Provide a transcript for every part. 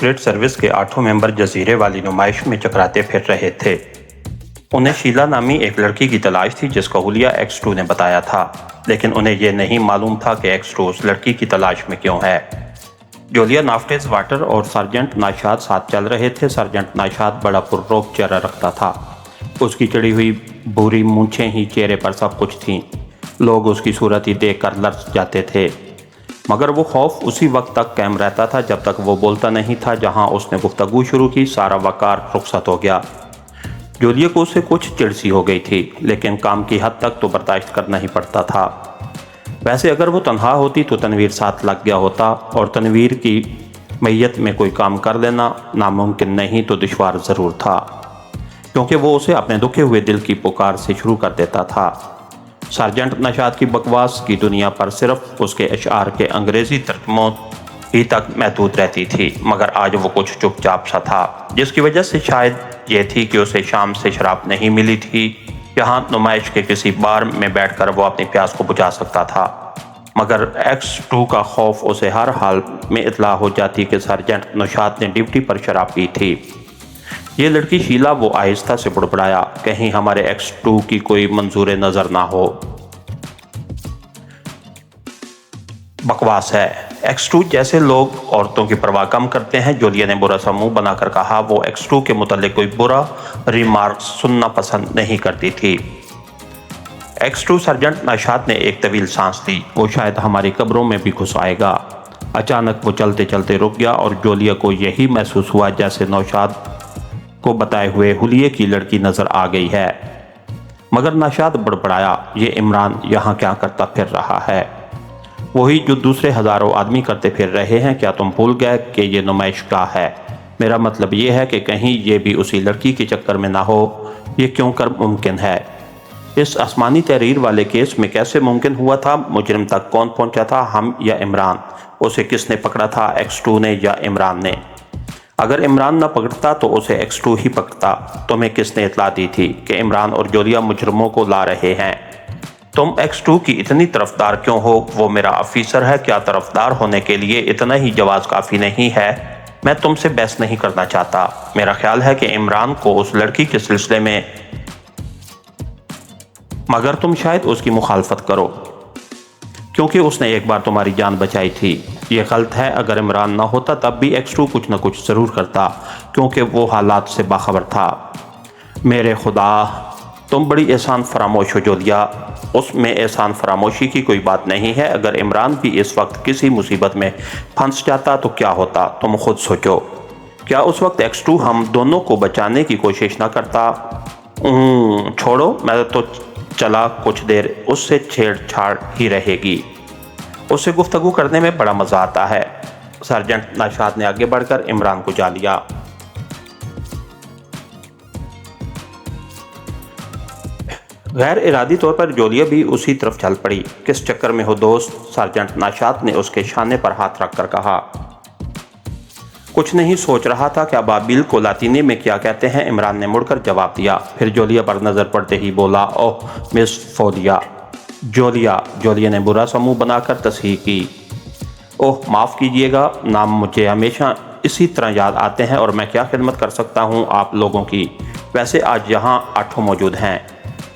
Secret service کے 8 ممبر جزیرے والی نمائش میں چکراتے پھر رہے تھے۔ انہیں شیلا نامی ایک لڑکی کی تلاش تھی جس کو حلیہ X2 نے بتایا تھا، لیکن انہیں یہ نہیں معلوم تھا کہ X2 اس لڑکی کی تلاش میں کیوں ہے۔ جولیا نافٹیز واٹر اور سرجنٹ ناشاد ساتھ چل رہے تھے۔ سرجنٹ ناشاد بڑا پرروب چہرہ رکھتا تھا۔ اس کی چڑی ہوئی بھوری مونچھیں ہی چہرے پر سب کچھ تھیں۔ لوگ اس کی صورت ہی دیکھ کر لرز جاتے تھے، مگر وہ خوف اسی وقت تک قائم رہتا تھا جب تک وہ بولتا نہیں تھا۔ جہاں اس نے گفتگو شروع کی، سارا وقار رخصت ہو گیا۔ جولیا کو اسے کچھ چڑ سی ہو گئی تھی، لیکن کام کی حد تک تو برداشت کرنا ہی پڑتا تھا۔ ویسے اگر وہ تنہا ہوتی تو تنویر ساتھ لگ گیا ہوتا، اور تنویر کی میت میں کوئی کام کر لینا ناممکن نہیں تو دشوار ضرور تھا، کیونکہ وہ اسے اپنے دکھے ہوئے دل کی پکار سے شروع کر دیتا تھا۔ سرجنٹ نشاد کی بکواس کی دنیا پر صرف اس کے اشعار کے انگریزی ترجموں ہی تک محدود رہتی تھی، مگر آج وہ کچھ چپ چاپ سا تھا، جس کی وجہ سے شاید یہ تھی کہ اسے شام سے شراب نہیں ملی تھی۔ یہاں نمائش کے کسی بار میں بیٹھ کر وہ اپنی پیاس کو بجھا سکتا تھا، مگر X2 کا خوف اسے ہر حال میں اطلاع ہو جاتی کہ سرجنٹ نشاد نے ڈیوٹی پر شراب پی تھی۔ یہ لڑکی شیلا، وہ آہستہ سے بڑبڑایا، کہیں ہمارے X2 کی کوئی منظور نظر نہ ہو۔ بکواس ہے، X2 جیسے لوگ عورتوں کی پرواہ کم کرتے ہیں۔ جولیا نے برا سا منہ بنا کر کہا۔ وہ X2 کے متعلق کوئی برا ریمارک سننا پسند نہیں کرتی تھی۔ X2 سرجنٹ نشاد نے ایک طویل سانس لی۔ وہ شاید ہماری قبروں میں بھی گھس آئے گا۔ اچانک وہ چلتے چلتے رک گیا اور جولیا کو یہی محسوس ہوا جیسے نوشاد کو بتائے ہوئے حلیے کی لڑکی نظر آ گئی ہے۔ مگر نشاد بڑبڑایا، یہ عمران یہاں کیا کرتا پھر رہا ہے؟ وہی جو دوسرے ہزاروں آدمی کرتے پھر رہے ہیں۔ کیا تم بھول گئے کہ یہ نمائش گاہ ہے؟ میرا مطلب یہ ہے کہ کہیں یہ بھی اسی لڑکی کے چکر میں نہ ہو۔ یہ کیوں کر ممکن ہے؟ اس آسمانی تحریر والے کیس میں کیسے ممکن ہوا تھا؟ مجرم تک کون پہنچا تھا، ہم یا عمران؟ اسے کس نے پکڑا تھا، X2 نے یا عمران نے؟ اگر عمران نہ پکڑتا تو اسے X2 ہی پکڑتا۔ تمہیں کس نے اطلاع دی تھی کہ عمران اور جولیا مجرموں کو لا رہے ہیں؟ تم X2 کی اتنی طرفدار کیوں ہو؟ وہ میرا آفیسر ہے۔ کیا طرفدار ہونے کے لیے اتنا ہی جواز کافی نہیں ہے؟ میں تم سے بحث نہیں کرنا چاہتا۔ میرا خیال ہے کہ عمران کو اس لڑکی کے سلسلے میں، مگر تم شاید اس کی مخالفت کرو کیونکہ اس نے ایک بار تمہاری جان بچائی تھی۔ یہ غلط ہے۔ اگر عمران نہ ہوتا تب بھی X2 کچھ نہ کچھ ضرور کرتا، کیونکہ وہ حالات سے باخبر تھا۔ میرے خدا، تم بڑی احسان فراموش ہو جولیا۔ اس میں احسان فراموشی کی کوئی بات نہیں ہے۔ اگر عمران بھی اس وقت کسی مصیبت میں پھنس جاتا تو کیا ہوتا؟ تم خود سوچو۔ کیا اس وقت X2 ہم دونوں کو بچانے کی کوشش نہ کرتا؟ چھوڑو، میں تو چلا کچھ دیر اس سے چھیڑ چھاڑ ہی رہے گی۔ اس سے گفتگو کرنے میں بڑا مزہ آتا ہے۔ سرجنٹ نشاد نے آگے بڑھ کر عمران کو جا لیا۔ غیر ارادی طور پر جولیا بھی اسی طرف چل پڑی۔ کس چکر میں ہو دوست؟ سرجنٹ نشاد نے اس کے شانے پر ہاتھ رکھ کر کہا۔ کچھ نہیں، سوچ رہا تھا کہ ابابیل کو لاطینی میں کیا کہتے ہیں۔ عمران نے مڑ کر جواب دیا، پھر جولیا پر نظر پڑتے ہی بولا، اوہ مس فولیا۔ جولیا نے برا سا منہ بنا کر تصحیح کی۔ اوہ معاف کیجیے گا، نام مجھے ہمیشہ اسی طرح یاد آتے ہیں، اور میں کیا خدمت کر سکتا ہوں آپ لوگوں کی؟ ویسے آج یہاں 8 موجود ہیں۔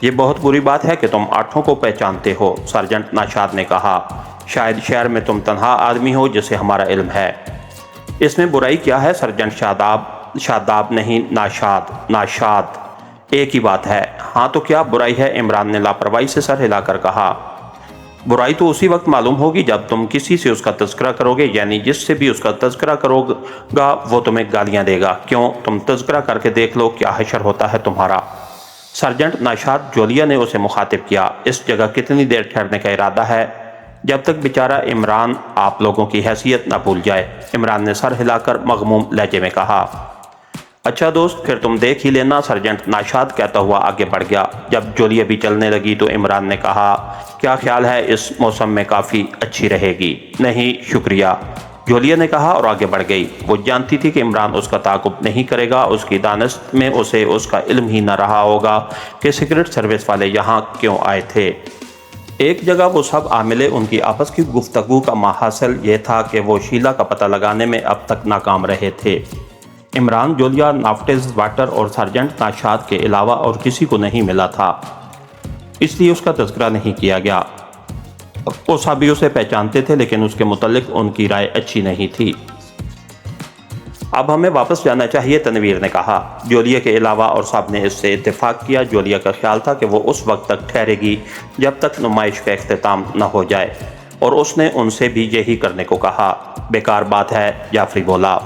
یہ بہت بری بات ہے کہ تم 8 کو پہچانتے ہو، سرجنٹ نشاد نے کہا۔ شاید شہر میں تم تنہا آدمی ہو جسے ہمارا علم ہے۔ اس میں برائی کیا ہے سرجنٹ شاداب نہیں، ناشاد، ایک ہی بات ہے۔ ہاں تو کیا برائی ہے؟ عمران نے لاپرواہی سے سر ہلا کر کہا۔ برائی تو اسی وقت معلوم ہوگی جب تم کسی سے اس کا تذکرہ کرو گے، یعنی جس سے بھی اس کا تذکرہ کرو گا وہ تمہیں گالیاں دے گا۔ کیوں؟ تم تذکرہ کر کے دیکھ لو کیا حشر ہوتا ہے تمہارا۔ سرجنٹ نشاد، جولیا نے اسے مخاطب کیا، اس جگہ کتنی دیر ٹھہرنے کا ارادہ ہے؟ جب تک بیچارہ عمران آپ لوگوں کی حیثیت نہ بھول جائے۔ عمران نے سر ہلا کر مغموم لہجے میں کہا۔ اچھا دوست، پھر تم دیکھ ہی لینا، سرجنٹ نشاد کہتا ہوا آگے بڑھ گیا۔ جب جولیا بھی چلنے لگی تو عمران نے کہا، کیا خیال ہے اس موسم میں کافی اچھی رہے گی؟ نہیں شکریہ، جولیا نے کہا اور آگے بڑھ گئی۔ وہ جانتی تھی کہ عمران اس کا تعاقب نہیں کرے گا۔ اس کی دانست میں اسے اس کا علم ہی نہ رہا ہوگا کہ سیکرٹ سروس والے یہاں کیوں آئے تھے۔ ایک جگہ وہ سب عاملے ان کی آپس کی گفتگو کا ماحصل یہ تھا کہ وہ شیلا کا پتہ لگانے میں اب تک ناکام رہے تھے۔ عمران جولیا، نافٹز واٹر اور سارجنٹ ناشاد کے علاوہ اور کسی کو نہیں ملا تھا، اس لیے اس کا تذکرہ نہیں کیا گیا۔ وہ سبھی اسے پہچانتے تھے لیکن اس کے متعلق ان کی رائے اچھی نہیں تھی۔ اب ہمیں واپس جانا چاہیے، تنویر نے کہا۔ جولیا کے علاوہ اور سب نے اس سے اتفاق کیا۔ جولیا کا خیال تھا کہ وہ اس وقت تک ٹھہرے گی جب تک نمائش کا اختتام نہ ہو جائے، اور اس نے ان سے بھی یہی کرنے کو کہا۔ بیکار بات ہے، جعفری بولا۔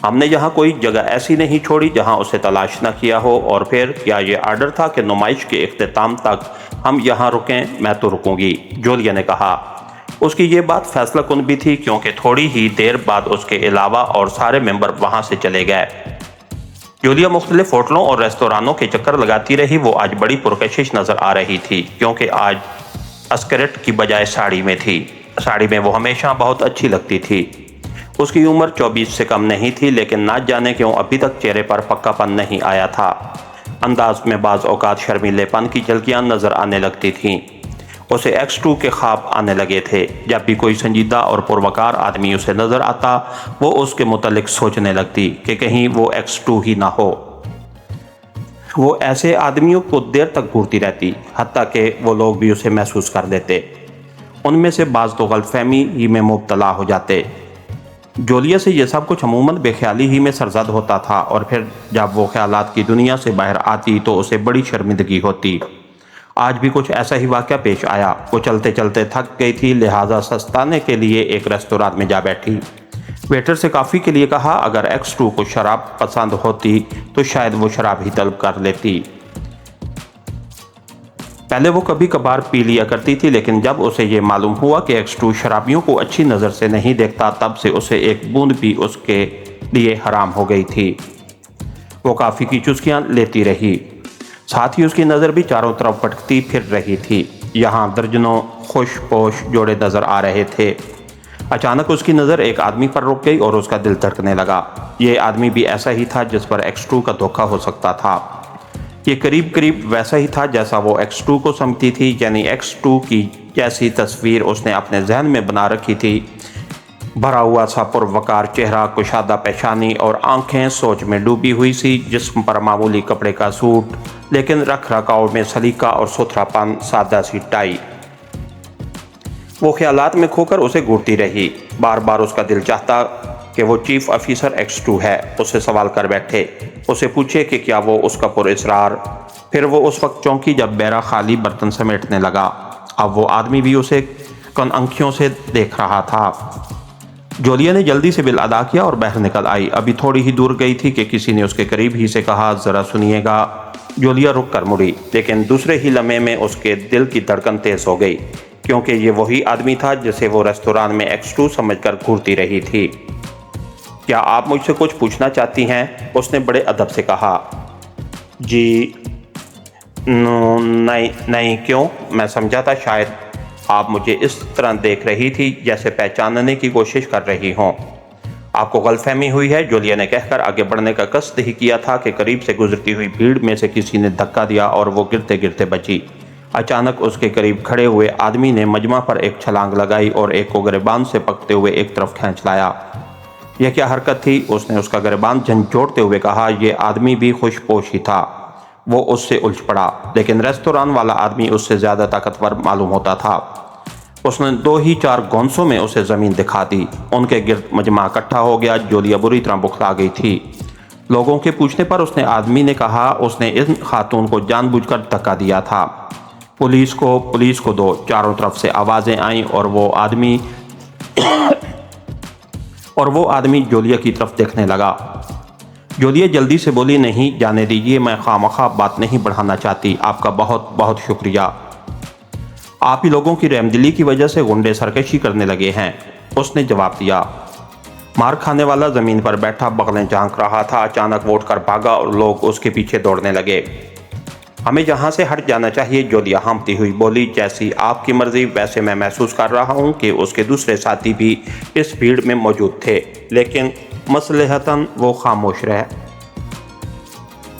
ہم نے یہاں کوئی جگہ ایسی نہیں چھوڑی جہاں اسے تلاش نہ کیا ہو، اور پھر کیا یہ آرڈر تھا کہ نمائش کے اختتام تک ہم یہاں رکیں؟ میں تو رکوں گی، جولیا نے کہا۔ اس کی یہ بات فیصلہ کن بھی تھی کیونکہ تھوڑی ہی دیر بعد اس کے علاوہ اور سارے ممبر وہاں سے چلے گئے۔ جولیا مختلف ہوٹلوں اور ریستورانوں کے چکر لگاتی رہی۔ وہ آج بڑی پرکشش نظر آ رہی تھی کیونکہ آج اسکرٹ کی بجائے ساڑی میں تھی۔ ساڑی میں وہ ہمیشہ بہت اچھی لگتی تھی۔ اس کی عمر 24 سے کم نہیں تھی، لیکن نہ جانے کیوں ابھی تک چہرے پر پکا پن نہیں آیا تھا۔ انداز میں بعض اوقات شرمیلے پن کی جھلکیاں نظر آنے لگتی تھیں۔ اسے X2 کے خواب آنے لگے تھے۔ جب بھی کوئی سنجیدہ اور پروکار آدمی اسے نظر آتا، وہ اس کے متعلق سوچنے لگتی کہ کہیں وہ X2 ہی نہ ہو۔ وہ ایسے آدمیوں کو دیر تک گھورتی رہتی، حتیٰ کہ وہ لوگ بھی اسے محسوس کر لیتے۔ ان میں سے بعض تو غلط فہمی ہی میں مبتلا ہو جاتے۔ جولیا سے یہ سب کچھ عموماً بے خیالی ہی میں سرزد ہوتا تھا، اور پھر جب وہ خیالات کی دنیا سے باہر آتی تو اسے بڑی شرمندگی ہوتی۔ آج بھی کچھ ایسا ہی واقعہ پیش آیا۔ وہ چلتے چلتے تھک گئی تھی، لہٰذا سستانے کے لیے ایک ریستوران میں جا بیٹھی۔ ویٹر سے کافی کے لیے کہا۔ اگر X2 کو شراب پسند ہوتی تو شاید وہ شراب ہی طلب کر لیتی۔ پہلے وہ کبھی کبھار پی لیا کرتی تھی، لیکن جب اسے یہ معلوم ہوا کہ X2 شرابیوں کو اچھی نظر سے نہیں دیکھتا، تب سے اسے ایک بوند بھی اس کے لیے حرام ہو گئی تھی۔ وہ کافی کی چسکیاں لیتی رہی، ساتھ ہی اس کی نظر بھی چاروں طرف بھٹکتی پھر رہی تھی۔ یہاں درجنوں خوش پوش جوڑے نظر آ رہے تھے۔ اچانک اس کی نظر ایک آدمی پر رک گئی اور اس کا دل دھڑکنے لگا۔ یہ آدمی بھی ایسا ہی تھا جس پر X2 کا دھوکہ ہو سکتا تھا۔ یہ قریب قریب ویسا ہی تھا جیسا وہ X2 کو سمجھتی تھی، یعنی X2 کی جیسی تصویر اس نے اپنے ذہن میں بنا رکھی تھی۔ بھرا ہوا سا پروکار چہرہ، کشادہ پیشانی اور آنکھیں سوچ میں ڈوبی ہوئی سی، جسم پر معمولی کپڑے کا سوٹ، لیکن رکھ رکھاؤ میں سلیقہ اور ستھرا پن، سادہ سی ٹائی۔ وہ خیالات میں کھو کر اسے گھورتی رہی۔ بار بار اس کا دل چاہتا کہ وہ چیف آفیسر X2 ہے، اسے سوال کر بیٹھے، اسے پوچھے کہ کیا وہ اس کا پراسرار۔ پھر وہ اس وقت چونکی جب بیرا خالی برتن سمیٹنے لگا۔ اب وہ آدمی بھی اسے کن آنکھوں سے دیکھ رہا تھا۔ جولیا نے جلدی سے بل ادا کیا اور باہر نکل آئی۔ ابھی تھوڑی ہی دور گئی تھی کہ کسی نے اس کے قریب ہی سے کہا، ذرا سنیے گا۔ جولیا رک کر مڑی، لیکن دوسرے ہی لمحے میں اس کے دل کی دھڑکن تیز ہو گئی، کیونکہ یہ وہی آدمی تھا جسے وہ ریستوران میں X2 سمجھ کر گھورتی رہی تھی۔ کیا آپ مجھ سے کچھ پوچھنا چاہتی ہیں؟ اس نے بڑے ادب سے کہا۔ جی نہیں، کیوں؟ میں سمجھا تھا شاید آپ مجھے اس طرح دیکھ رہی تھی جیسے پہچاننے کی کوشش کر رہی ہوں۔ آپ کو غلط فہمی ہوئی ہے، جولیا نے کہہ کر آگے بڑھنے کا قصد ہی کیا تھا کہ قریب سے گزرتی ہوئی بھیڑ میں سے کسی نے دھکا دیا اور وہ گرتے گرتے بچی۔ اچانک اس کے قریب کھڑے ہوئے آدمی نے مجمع پر ایک چھلانگ لگائی اور ایک کو گریبان سے پکڑتے ہوئے ایک طرف کھینچ لایا۔ یہ کیا حرکت تھی؟ اس نے اس کا گریبان جھنجھوڑتے ہوئے کہا۔ یہ آدمی بھی خوش پوش ہی تھا۔ وہ اس سے الجھ پڑا، لیکن ریستوران والا آدمی اس سے زیادہ طاقتور معلوم ہوتا تھا۔ اس نے 2-4 گونسوں میں اسے زمین دکھا دی۔ ان کے گرد مجمع اکٹھا ہو گیا۔ جولیا بری طرح بکھلا گئی تھی۔ لوگوں کے پوچھنے پر اس نے آدمی نے کہا، اس نے ان خاتون کو جان بوجھ کر دھکا دیا تھا۔ پولیس کو دو۔ چاروں طرف سے آوازیں آئیں اور وہ آدمی جولیا کی طرف دیکھنے لگا۔ جولیا جلدی سے بولی، نہیں جانے دیجیے، میں خواہ بات نہیں بڑھانا چاہتی۔ آپ کا بہت بہت شکریہ۔ آپ ہی لوگوں کی رحمدلی کی وجہ سے غنڈے سرکشی کرنے لگے ہیں، اس نے جواب دیا۔ مار کھانے والا زمین پر بیٹھا بغلیں جھانک رہا تھا۔ اچانک وہ اٹھ کر بھاگا اور لوگ اس کے پیچھے دوڑنے لگے۔ ہمیں یہاں سے ہٹ جانا چاہیے، جولیا ہانپتی ہوئی بولی۔ جیسی آپ کی مرضی، ویسے میں محسوس کر رہا ہوں کہ اس کے دوسرے ساتھی بھی اس بھیڑ میں موجود تھے، لیکن مصلحتاً وہ خاموش رہے۔